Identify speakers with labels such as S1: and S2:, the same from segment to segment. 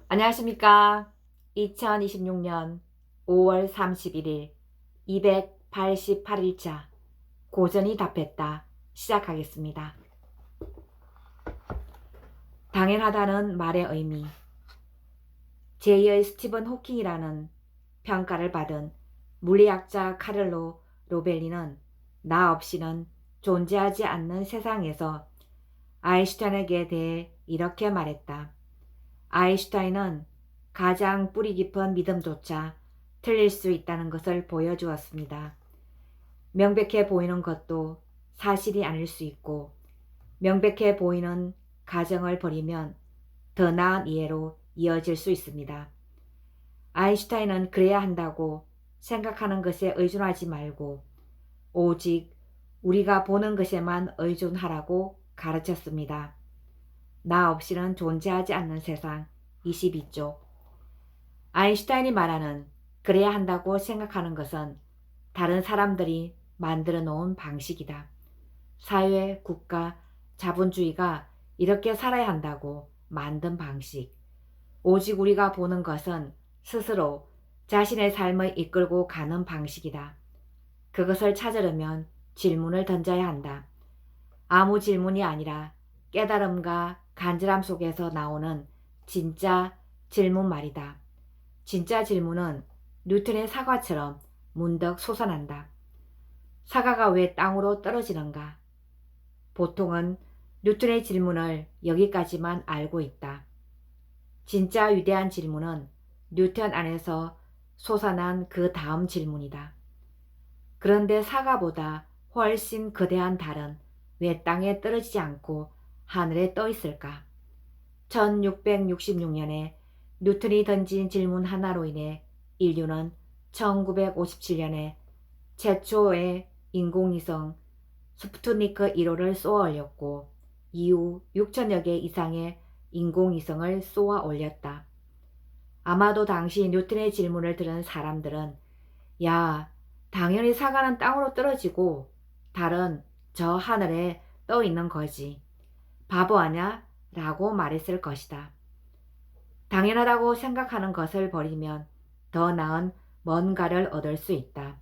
S1: 안녕하십니까. 2026년 5월 31일 288일차 고전이 답했다 시작하겠습니다. 당연하다는 말의 의미. 제2의 스티븐 호킹이라는 평가를 받은 물리학자 카를로 로벨리는 나 없이는 존재하지 않는 세상에서 아인슈타인에게 대해 이렇게 말했다. 아인슈타인은 가장 뿌리 깊은 믿음조차 틀릴 수 있다는 것을 보여주었습니다. 명백해 보이는 것도 사실이 아닐 수 있고 명백해 보이는 가정을 버리면 더 나은 이해로 이어질 수 있습니다. 아인슈타인은 그래야 한다고 생각하는 것에 의존하지 말고 오직 우리가 보는 것에만 의존하라고 가르쳤습니다. 나 없이는 존재하지 않는 세상 22쪽. 아인슈타인이 말하는 그래야 한다고 생각하는 것은 다른 사람들이 만들어 놓은 방식이다. 사회, 국가, 자본주의가 이렇게 살아야 한다고 만든 방식. 오직 우리가 보는 것은 스스로 자신의 삶을 이끌고 가는 방식이다. 그것을 찾으려면 질문을 던져야 한다. 아무 질문이 아니라 깨달음과 간절함 속에서 나오는 진짜 질문 말이다. 진짜 질문은 뉴턴의 사과처럼 문득 솟아난다. 사과가 왜 땅으로 떨어지는가? 보통은 뉴턴의 질문을 여기까지만 알고 있다. 진짜 위대한 질문은 뉴턴 안에서 솟아난 그 다음 질문이다. 그런데 사과보다 훨씬 거대한 달은 왜 땅에 떨어지지 않고 하늘에 떠 있을까? 1666년에 뉴턴이 던진 질문 하나로 인해 인류는 1957년에 최초의 인공위성 스푸트니크 1호를 쏘아 올렸고 이후 6천여 개 이상의 인공위성을 쏘아 올렸다. 아마도 당시 뉴턴의 질문을 들은 사람들은 야, 당연히 사과는 땅으로 떨어지고 달은 저 하늘에 떠 있는 거지. 바보 아냐? 라고 말했을 것이다. 당연하다고 생각하는 것을 버리면 더 나은 뭔가를 얻을 수 있다.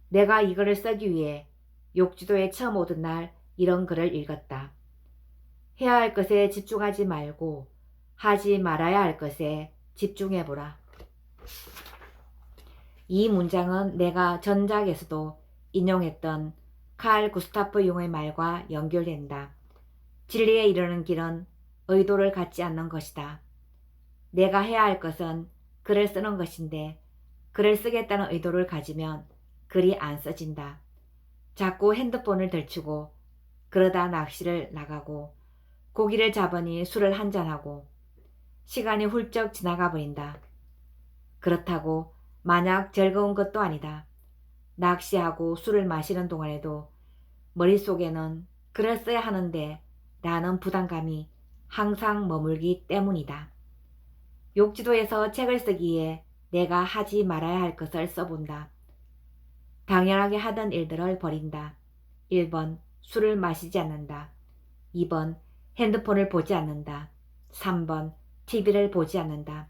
S1: 내가 이 글을 쓰기 위해 욕지도에 처음 오던 날 이런 글을 읽었다. 해야 할 것에 집중하지 말고 하지 말아야 할 것에 집중해보라. 이 문장은 내가 전작에서도 인용했던 칼 구스타프 융의 말과 연결된다. 진리에 이르는 길은 의도를 갖지 않는 것이다. 내가 해야 할 것은 글을 쓰는 것인데 글을 쓰겠다는 의도를 가지면 글이 안 써진다. 자꾸 핸드폰을 들추고 그러다 낚시를 나가고 고기를 잡으니 술을 한잔하고 시간이 훌쩍 지나가 버린다. 그렇다고 마냥 즐거운 것도 아니다. 낚시하고 술을 마시는 동안에도 머릿속에는 글을 써야 하는데 라는 부담감이 항상 머물기 때문이다. 욕지도에서 책을 쓰기에 내가 하지 말아야 할 것을 써본다. 당연하게 하던 일들을 버린다. 1번 술을 마시지 않는다. 2번 핸드폰을 보지 않는다. 3번 TV를 보지 않는다.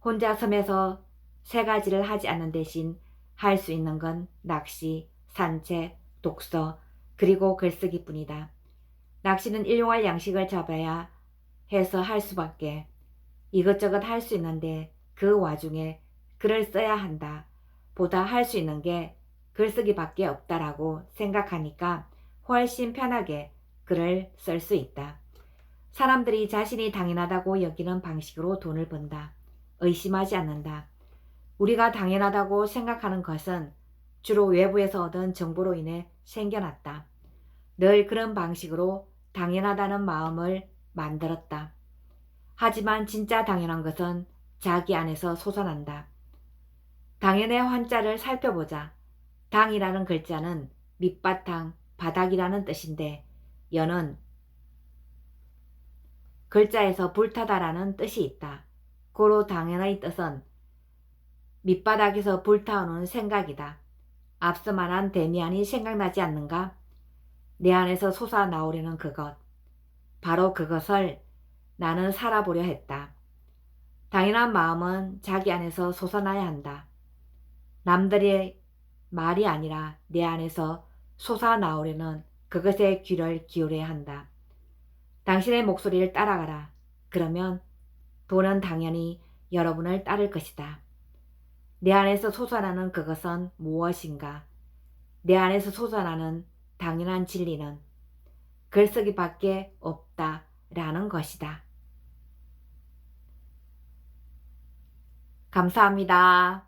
S1: 혼자 섬에서 세 가지를 하지 않는 대신 할 수 있는 건 낚시, 산책, 독서, 그리고 글쓰기뿐이다. 낚시는 일용할 양식을 잡아야 해서 할 수밖에. 이것저것 할 수 있는데 그 와중에 글을 써야 한다. 보다 할 수 있는 게 글쓰기밖에 없다라고 생각하니까 훨씬 편하게 글을 쓸 수 있다. 사람들이 자신이 당연하다고 여기는 방식으로 돈을 번다. 의심하지 않는다. 우리가 당연하다고 생각하는 것은 주로 외부에서 얻은 정보로 인해 생겨났다. 늘 그런 방식으로 당연하다는 마음을 만들었다. 하지만 진짜 당연한 것은 자기 안에서 솟아난다. 당연의 환자를 살펴보자. 당이라는 글자는 밑바탕, 바닥이라는 뜻인데 여는 글자에서 불타다라는 뜻이 있다. 고로 당연의 뜻은 밑바닥에서 불타오르는 생각이다. 앞서 말한 데미안이 생각나지 않는가? 내 안에서 솟아나오려는 그것. 바로 그것을 나는 살아보려 했다. 당연한 마음은 자기 안에서 솟아나야 한다. 남들의 말이 아니라 내 안에서 솟아나오려는 그것에 귀를 기울여야 한다. 당신의 목소리를 따라가라. 그러면 돈은 당연히 여러분을 따를 것이다. 내 안에서 솟아나는 그것은 무엇인가? 내 안에서 솟아나는 당연한 진리는 글쓰기밖에 없다라는 것이다. 감사합니다.